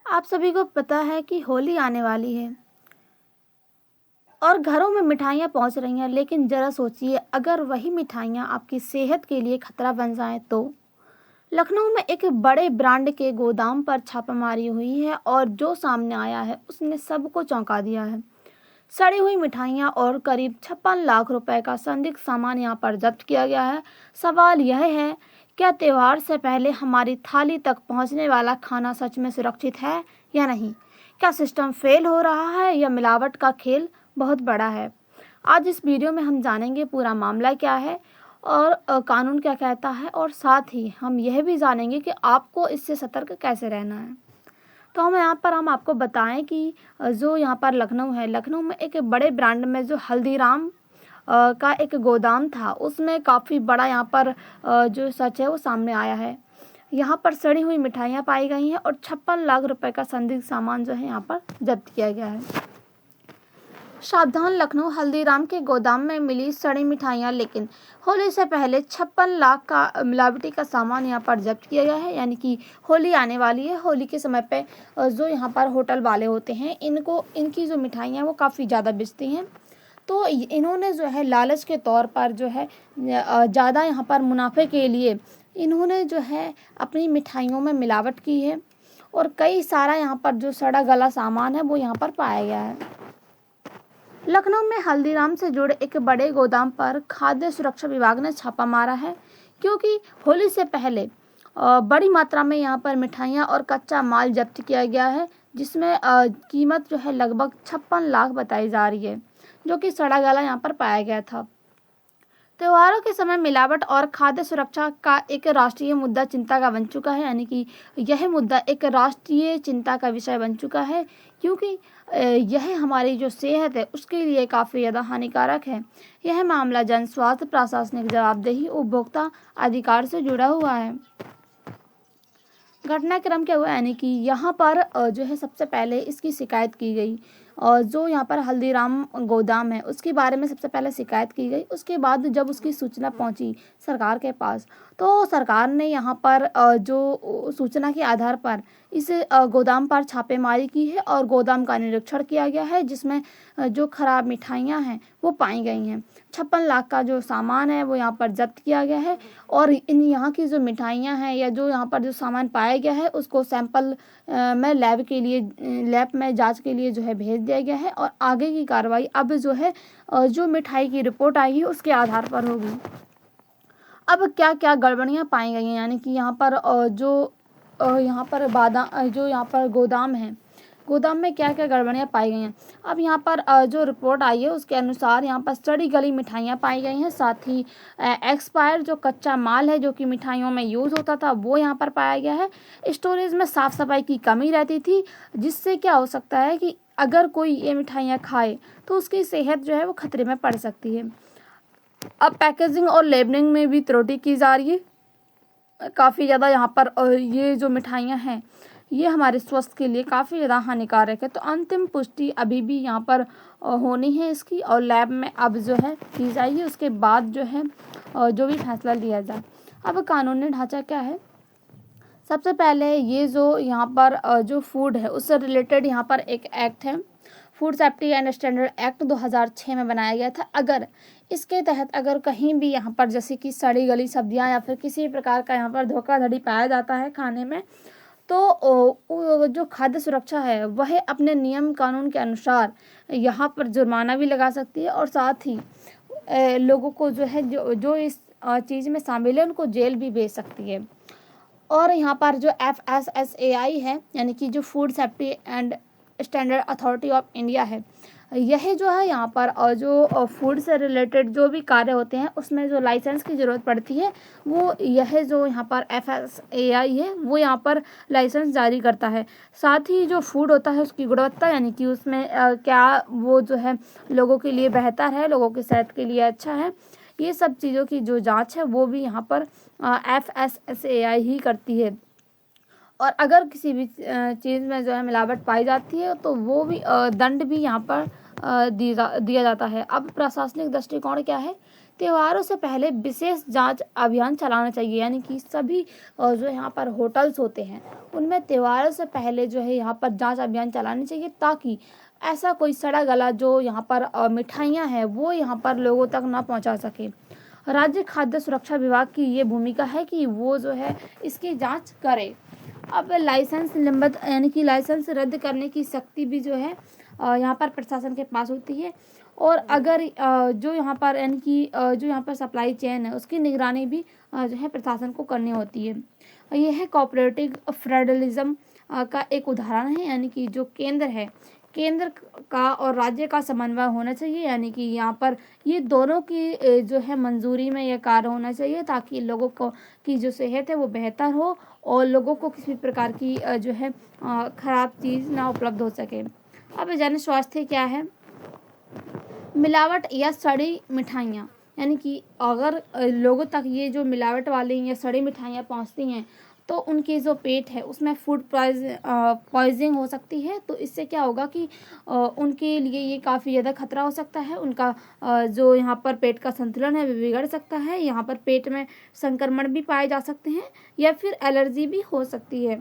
आप सभी को पता है कि होली आने वाली है और घरों में मिठाइयाँ पहुंच रही हैं, लेकिन ज़रा सोचिए अगर वही मिठाइयाँ आपकी सेहत के लिए खतरा बन जाएं तो। लखनऊ में एक बड़े ब्रांड के गोदाम पर छापामारी हुई है और जो सामने आया है उसने सबको चौंका दिया है। सड़ी हुई मिठाइयाँ और करीब 56 लाख रुपए का संदिग्ध सामान यहाँ पर जब्त किया गया है। सवाल यह है, क्या त्योहार से पहले हमारी थाली तक पहुँचने वाला खाना सच में सुरक्षित है या नहीं? क्या सिस्टम फेल हो रहा है या मिलावट का खेल बहुत बड़ा है? आज इस वीडियो में हम जानेंगे पूरा मामला क्या है और कानून क्या कहता है, और साथ ही हम यह भी जानेंगे कि आपको इससे सतर्क कैसे रहना है। तो हम आपको बताएं कि जो यहाँ पर लखनऊ है, लखनऊ में एक बड़े ब्रांड में जो हल्दीराम का एक गोदाम था, उसमें काफ़ी बड़ा यहाँ पर जो सच है वो सामने आया है। यहाँ पर सड़ी हुई मिठाइयाँ पाई गई हैं और 56 लाख रुपए का संदिग्ध सामान जो है यहाँ पर जब्त किया गया है। सावधान लखनऊ, हल्दीराम के गोदाम में मिली सड़ी मिठाइयाँ, लेकिन होली से पहले 56 लाख का मिलावटी का सामान यहाँ पर जब्त किया गया है। यानी कि होली आने वाली है, होली के समय पे जो यहाँ पर होटल वाले होते हैं, इनकी जो मिठाइयाँ वो काफ़ी ज़्यादा बिकती हैं। तो इन्होंने जो है लालच के तौर पर जो है ज़्यादा यहाँ पर मुनाफे के लिए इन्होंने जो है अपनी मिठाइयों में मिलावट की है और कई सारा यहाँ पर जो सड़ा गला सामान है वो यहाँ पर पाया गया है। लखनऊ में हल्दीराम से जुड़े एक बड़े गोदाम पर खाद्य सुरक्षा विभाग ने छापा मारा है, क्योंकि होली से पहले बड़ी मात्रा में यहाँ पर मिठाइयाँ और कच्चा माल जब्त किया गया है, जिसमें कीमत जो है लगभग 56 लाख बताई जा रही है, जो कि सड़ा गला यहाँ पर पाया गया था। त्योहारों के समय मिलावट और खाद्य सुरक्षा का एक राष्ट्रीय मुद्दा चिंता का बन चुका है। यानी कि यह मुद्दा एक राष्ट्रीय चिंता का विषय बन चुका है, क्योंकि यह हमारी जो सेहत है उसके लिए काफ़ी ज़्यादा हानिकारक है। यह मामला जन स्वास्थ्य, प्रशासनिक जवाबदेही, उपभोक्ता अधिकार से जुड़ा हुआ है। घटनाक्रम क्या हुआ, यानी कि यहाँ पर जो है सबसे पहले इसकी शिकायत की गई और जो यहाँ पर हल्दीराम गोदाम है उसके बारे में सबसे पहले शिकायत की गई। उसके बाद जब उसकी सूचना पहुँची सरकार के पास, तो सरकार ने यहाँ पर जो सूचना के आधार पर इस गोदाम पर छापेमारी की है और गोदाम का निरीक्षण किया गया है, जिसमें जो खराब मिठाइयाँ हैं वो पाई गई हैं। 56 लाख का जो सामान है वो यहाँ पर जब्त किया गया है और इन यहाँ की जो मिठाइयाँ हैं या जो यहाँ पर जो सामान पाया गया है उसको सैंपल में लैब में जांच के लिए जो है भेज दिया गया है और आगे की कार्रवाई अब जो है जो मिठाई की रिपोर्ट आई है उसके आधार पर होगी। अब क्या क्या गड़बड़ियाँ पाई गई हैं, यानी कि यहाँ पर यहाँ पर गोदाम है, गोदाम में क्या क्या गड़बड़ियाँ पाई गई हैं। अब यहाँ पर जो रिपोर्ट आई है उसके अनुसार यहाँ पर सड़ी गली मिठाइयाँ पाई गई हैं, साथ ही एक्सपायर जो कच्चा माल है जो कि मिठाइयों में यूज़ होता था वो यहाँ पर पाया गया है। स्टोरेज में साफ़ सफाई की कमी रहती थी, जिससे क्या हो सकता है कि अगर कोई ये मिठाइयाँ खाए तो उसकी सेहत जो है वो खतरे में पड़ सकती है। अब पैकेजिंग और लेबलिंग में भी त्रुटि की जा रही है काफ़ी ज़्यादा। यहाँ पर ये जो मिठाइयाँ हैं ये हमारे स्वास्थ्य के लिए काफ़ी ज़्यादा हानिकारक है। तो अंतिम पुष्टि अभी भी यहाँ पर होनी है इसकी, और लैब में अब जो है की जाएगी, उसके बाद जो है जो भी फैसला लिया जाए। अब कानूनी ढांचा क्या है, सबसे पहले ये जो यहाँ पर जो फूड है उससे रिलेटेड यहाँ पर एक एक्ट है, food safety and standard act 2006 में बनाया गया था। अगर इसके तहत अगर कहीं भी यहाँ पर जैसे कि सड़ी गली सब्जियाँ या फिर किसी प्रकार का यहाँ पर धोखाधड़ी पाया जाता है खाने में, तो जो खाद्य सुरक्षा है वह अपने नियम कानून के अनुसार यहाँ पर जुर्माना भी लगा सकती है और साथ ही लोगों को जो है जो इस चीज़ में शामिल है उनको जेल भी भेज सकती है। और यहाँ पर जो FSSAI है, यानी कि जो food safety and standard authority of India है, यह जो है यहाँ पर जो फूड से रिलेटेड जो भी कार्य होते हैं उसमें जो लाइसेंस की ज़रूरत पड़ती है वो यह जो यहाँ पर FSSAI है वो यहाँ पर लाइसेंस जारी करता है। साथ ही जो फूड होता है उसकी गुणवत्ता, यानी कि उसमें क्या वो जो है लोगों के लिए बेहतर है, लोगों की सेहत के लिए अच्छा है, ये सब चीज़ों की जो जांच है वो भी यहाँ पर FSSAI ही करती है। और अगर किसी भी चीज़ में जो है मिलावट पाई जाती है तो वो भी दंड भी यहाँ पर दिया जाता है। अब प्रशासनिक दृष्टिकोण क्या है त्योहारों से पहले विशेष जांच अभियान चलाना चाहिए, यानी कि सभी जो यहाँ पर होटल्स होते हैं उनमें त्योहारों से पहले जो है यहाँ पर जांच अभियान चलानी चाहिए, ताकि ऐसा कोई सड़ा गला जो यहाँ पर मिठाइयाँ हैं वो यहाँ पर लोगों तक ना पहुँचा सके। राज्य खाद्य सुरक्षा विभाग की ये भूमिका है कि वो जो है इसकी जांच करे। अब लाइसेंस निलंबित यानी कि लाइसेंस रद्द करने की शक्ति भी जो है यहाँ पर प्रशासन के पास होती है। और अगर जो यहाँ पर यानी कि जो यहाँ पर सप्लाई चेन है उसकी निगरानी भी जो है प्रशासन को करनी होती है। यह है कोऑपरेटिव फेडरलिज्म का एक उदाहरण है, यानी कि जो केंद्र का और राज्य का समन्वय होना चाहिए, यानी कि यहाँ पर ये दोनों की जो है मंजूरी में यह कार्य होना चाहिए, ताकि लोगों को की जो सेहत है वो बेहतर हो और लोगों को किसी प्रकार की जो है खराब चीज़ ना उपलब्ध हो सके। अब जन स्वास्थ्य क्या है? मिलावट या सड़ी मिठाइयाँ, यानी कि अगर लोगों तक ये जो मिलावट वाली या सड़ी मिठाइयाँ पहुँचती हैं तो उनके जो पेट है उसमें फूड पॉइजनिंग हो सकती है। तो इससे क्या होगा कि उनके लिए ये काफ़ी ज़्यादा खतरा हो सकता है। उनका जो यहाँ पर पेट का संतुलन है वो बिगड़ सकता है, यहाँ पर पेट में संक्रमण भी पाए जा सकते हैं या फिर एलर्जी भी हो सकती है।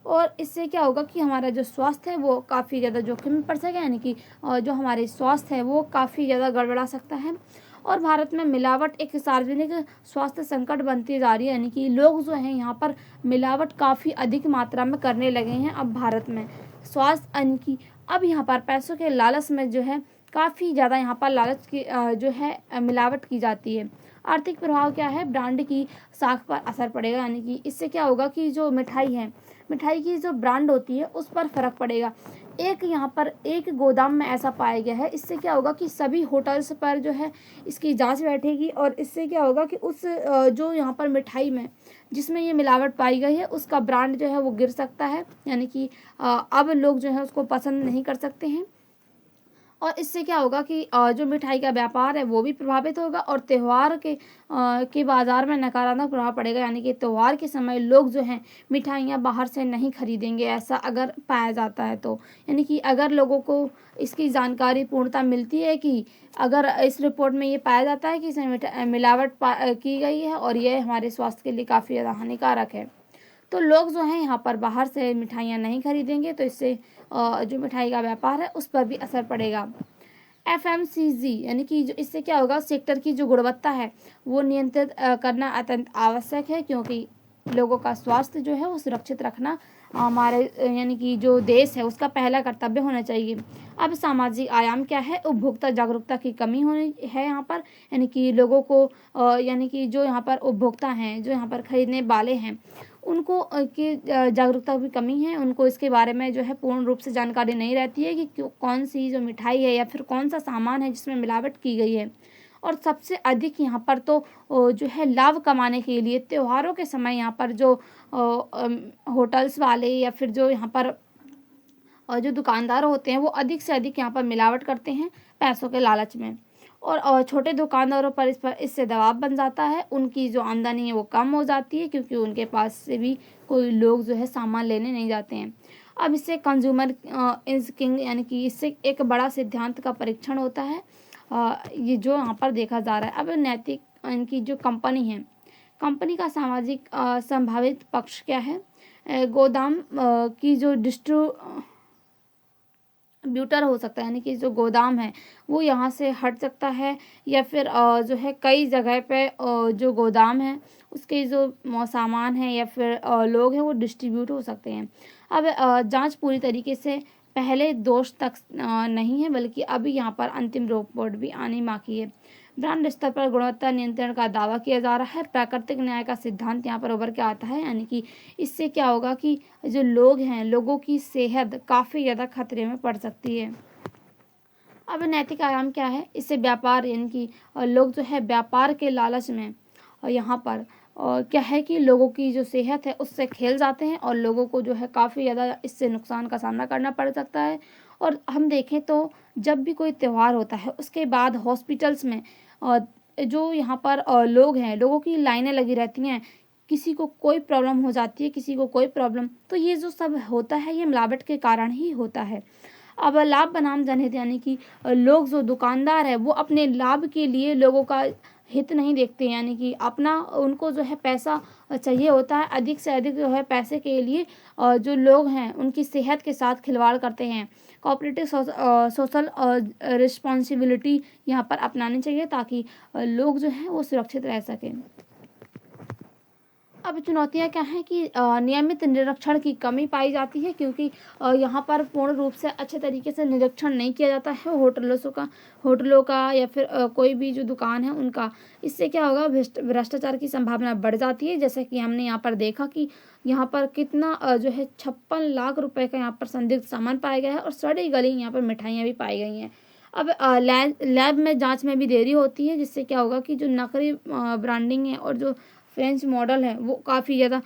और इससे क्या होगा कि हमारा जो स्वास्थ्य है वो काफ़ी ज़्यादा जोखिम में पड़ सकेगा, यानी कि जो हमारे स्वास्थ्य है वो काफ़ी ज़्यादा गड़बड़ा सकता है। और भारत में मिलावट एक सार्वजनिक स्वास्थ्य संकट बनती जा रही है, यानी कि लोग जो हैं यहाँ पर मिलावट काफ़ी अधिक मात्रा में करने लगे हैं। अब भारत में स्वास्थ्य यानी कि अब यहाँ पर पैसों के लालच में जो है काफ़ी ज़्यादा यहाँ पर लालच की जो है मिलावट की जाती है। आर्थिक प्रभाव क्या है? ब्रांड की साख पर असर पड़ेगा, यानी कि इससे क्या होगा कि जो मिठाई की जो ब्रांड होती है उस पर फर्क पड़ेगा। यहाँ पर एक गोदाम में ऐसा पाया गया है, इससे क्या होगा कि सभी होटल्स पर जो है इसकी जांच बैठेगी और इससे क्या होगा कि उस जो यहाँ पर मिठाई में जिसमें ये मिलावट पाई गई है उसका ब्रांड जो है वो गिर सकता है, यानी कि अब लोग जो है उसको पसंद नहीं कर सकते हैं। और इससे क्या होगा कि जो मिठाई का व्यापार है वो भी प्रभावित होगा और त्यौहार के बाज़ार में नकारात्मक प्रभाव पड़ेगा, यानी कि त्यौहार के समय लोग जो हैं मिठाइयाँ बाहर से नहीं खरीदेंगे, ऐसा अगर पाया जाता है तो। यानी कि अगर लोगों को इसकी जानकारी पूर्णतः मिलती है कि अगर इस रिपोर्ट में ये पाया जाता है कि इसमें मिलावट की गई है और ये हमारे स्वास्थ्य के लिए काफ़ी ज़्यादा हानिकारक है, तो लोग जो हैं यहाँ पर बाहर से मिठाइयाँ नहीं खरीदेंगे, तो इससे जो मिठाई का व्यापार है उस पर भी असर पड़ेगा। FMCG यानी कि जो इससे क्या होगा, सेक्टर की जो गुणवत्ता है वो नियंत्रित करना अत्यंत आवश्यक है, क्योंकि लोगों का स्वास्थ्य जो है वो सुरक्षित रखना हमारे यानी कि जो देश है उसका पहला कर्तव्य होना चाहिए। अब सामाजिक आयाम क्या है? उपभोक्ता जागरूकता की कमी होनी है यहाँ पर, यानी कि लोगों को यानी कि जो यहाँ पर उपभोक्ता हैं, जो यहाँ पर खरीदने वाले हैं, उनको की जागरूकता की कमी है। उनको इसके बारे में जो है पूर्ण रूप से जानकारी नहीं रहती है कि कौन सी जो मिठाई है या फिर कौन सा सामान है जिसमें मिलावट की गई है। और सबसे अधिक यहाँ पर तो जो है लाभ कमाने के लिए त्योहारों के समय यहाँ पर जो होटल्स वाले या फिर जो यहाँ पर जो दुकानदार होते हैं वो अधिक से अधिक यहाँ पर मिलावट करते हैं पैसों के लालच में। और छोटे दुकानदारों पर इससे दबाव बन जाता है, उनकी जो आमदनी है वो कम हो जाती है, क्योंकि उनके पास से भी कोई लोग जो है सामान लेने नहीं जाते हैं। अब इससे कंज्यूमर इज किंग, यानी कि इससे एक बड़ा सिद्धांत का परीक्षण होता है, ये जो यहाँ पर देखा जा रहा है। अब नैतिक इनकी जो कंपनी है, कंपनी का सामाजिक संभावित पक्ष क्या है? गोदाम की जो डिस्ट्रीब्यूटर हो सकता है, यानी कि जो गोदाम है वो यहाँ से हट सकता है, या फिर जो है कई जगह पे जो गोदाम है उसके जो सामान है या फिर लोग हैं वो डिस्ट्रीब्यूट हो सकते हैं। अब जांच पूरी तरीके से पहले दोष तक नहीं है, बल्कि अभी यहाँ पर अंतिम रिपोर्ट भी आनी बाकी है। ब्रांड स्तर पर गुणवत्ता नियंत्रण का दावा किया जा रहा है। प्राकृतिक न्याय का सिद्धांत यहाँ पर उभर के आता है, यानी कि इससे क्या होगा कि जो लोग हैं, लोगों की सेहत काफ़ी ज़्यादा खतरे में पड़ सकती है। अब नैतिक आयाम क्या है? इससे व्यापार यानी कि लोग जो है व्यापार के लालच में यहाँ पर क्या है कि लोगों की जो सेहत है उससे खेल जाते हैं और लोगों को जो है काफ़ी ज़्यादा इससे नुकसान का सामना करना पड़ सकता है। और हम देखें तो जब भी कोई त्यौहार होता है उसके बाद हॉस्पिटल्स में जो यहाँ पर लोग हैं, लोगों की लाइनें लगी रहती हैं, किसी को कोई प्रॉब्लम हो जाती है, किसी को कोई प्रॉब्लम, तो ये जो सब होता है ये मिलावट के कारण ही होता है। अब लाभ बनाम जनहित, यानी कि लोग जो दुकानदार है वो अपने लाभ के लिए लोगों का हित नहीं देखते, यानी कि अपना उनको जो है पैसा चाहिए होता है, अधिक से अधिक जो है पैसे के लिए जो लोग हैं उनकी सेहत के साथ खिलवाड़ करते हैं। कोऑपरेटिव सोशल रिस्पॉन्सिबिलिटी यहाँ पर अपनानी चाहिए ताकि लोग जो हैं वो सुरक्षित रह सकें। अब चुनौतियाँ क्या हैं कि नियमित निरीक्षण की कमी पाई जाती है, क्योंकि यहाँ पर पूर्ण रूप से अच्छे तरीके से निरीक्षण नहीं किया जाता है होटलों का या फिर कोई भी जो दुकान है उनका। इससे क्या होगा, भ्रष्टाचार की संभावना बढ़ जाती है। जैसे कि हमने यहाँ पर देखा कि यहाँ पर कितना जो है 56 लाख रुपए का यहाँ पर संदिग्ध सामान पाया गया है और सड़ी गली यहाँ पर मिठाइयाँ भी पाई गई हैं। अब लैब में जांच में भी देरी होती है, जिससे क्या होगा कि जो नकली ब्रांडिंग है और जो फ्रेंच मॉडल है वो काफ़ी ज़्यादा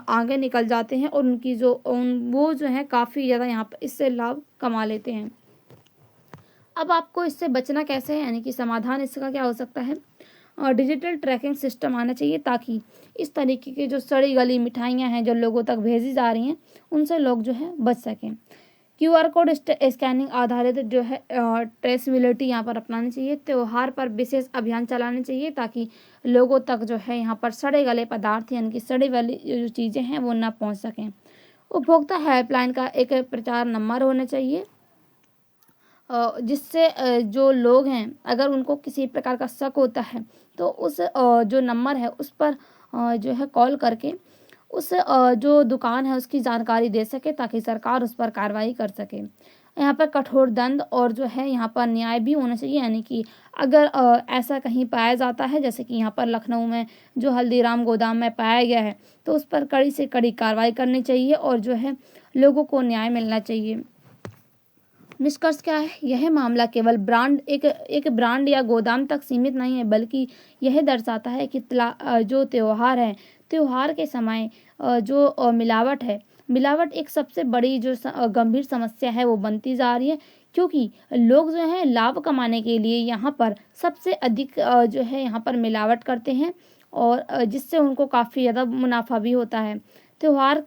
आगे निकल जाते हैं और उनकी वो जो है काफ़ी ज़्यादा यहाँ पर इससे लाभ कमा लेते हैं। अब आपको इससे बचना कैसे है, यानी कि समाधान इसका क्या हो सकता है, डिजिटल ट्रैकिंग सिस्टम आना चाहिए ताकि इस तरीके की जो सड़ी गली मिठाइयाँ हैं जो लोगों तक भेजी जा रही हैं उनसे लोग जो है बच सकें। QR कोड स्कैनिंग आधारित जो है ट्रेसेबिलिटी यहाँ पर अपनानी चाहिए। त्योहार पर विशेष अभियान चलाने चाहिए ताकि लोगों तक जो है यहाँ पर सड़े गले पदार्थ यानी कि सड़ी वाली जो चीज़ें हैं वो ना पहुँच सकें। उपभोक्ता हेल्पलाइन का एक प्रचार नंबर होना चाहिए, जिससे जो लोग हैं अगर उनको किसी प्रकार का शक होता है तो उस जो नंबर है उस पर जो है कॉल करके उस जो दुकान है उसकी जानकारी दे सके ताकि सरकार उस पर कार्रवाई कर सके। यहाँ पर कठोर दंड और जो है यहाँ पर न्याय भी होना चाहिए, यानी कि अगर ऐसा कहीं पाया जाता है जैसे कि यहाँ पर लखनऊ में जो हल्दीराम गोदाम में पाया गया है तो उस पर कड़ी से कड़ी कार्रवाई करनी चाहिए और जो है लोगों को न्याय मिलना चाहिए। निष्कर्ष क्या है, यह मामला केवल एक ब्रांड या गोदाम तक सीमित नहीं है, बल्कि यह दर्शाता है कि जो त्योहार है, त्योहार के समय जो मिलावट एक सबसे बड़ी जो गंभीर समस्या है वो बनती जा रही है, क्योंकि लोग जो है लाभ कमाने के लिए यहाँ पर सबसे अधिक जो है यहाँ पर मिलावट करते हैं और जिससे उनको काफ़ी ज़्यादा मुनाफा भी होता है। त्योहार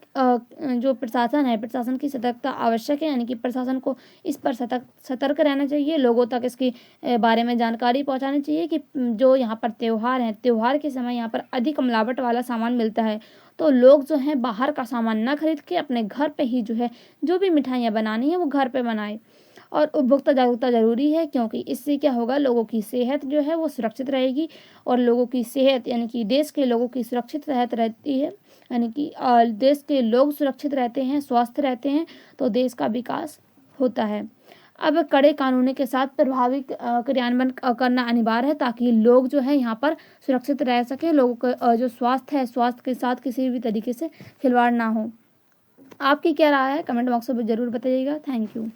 जो प्रशासन की सतर्कता आवश्यक है, यानी कि प्रशासन को इस पर सतर्क रहना चाहिए, लोगों तक इसके बारे में जानकारी पहुंचानी चाहिए कि जो यहाँ पर त्योहार के समय यहाँ पर अधिक मिलावट वाला सामान मिलता है तो लोग जो है बाहर का सामान ना खरीद के अपने घर पे ही जो है जो भी मिठाइयाँ बनानी है वो घर पे बनाए। और उपभोक्ता जागरूकता जरूरी है, क्योंकि इससे क्या होगा, लोगों की सेहत जो है वो सुरक्षित रहेगी और लोगों की सेहत यानी कि देश के लोगों की सुरक्षित सेहत रहती है, यानी कि देश के लोग सुरक्षित रहते हैं, स्वस्थ रहते हैं तो देश का विकास होता है। अब कड़े कानूनों के साथ प्रभावी क्रियान्वयन करना अनिवार्य है ताकि लोग जो है यहाँ पर सुरक्षित रह सकें, लोगों का जो स्वास्थ्य के साथ किसी भी तरीके से खिलवाड़ ना हो। आपकी क्या राय है, कमेंट बॉक्स में जरूर बताइएगा। Thank you.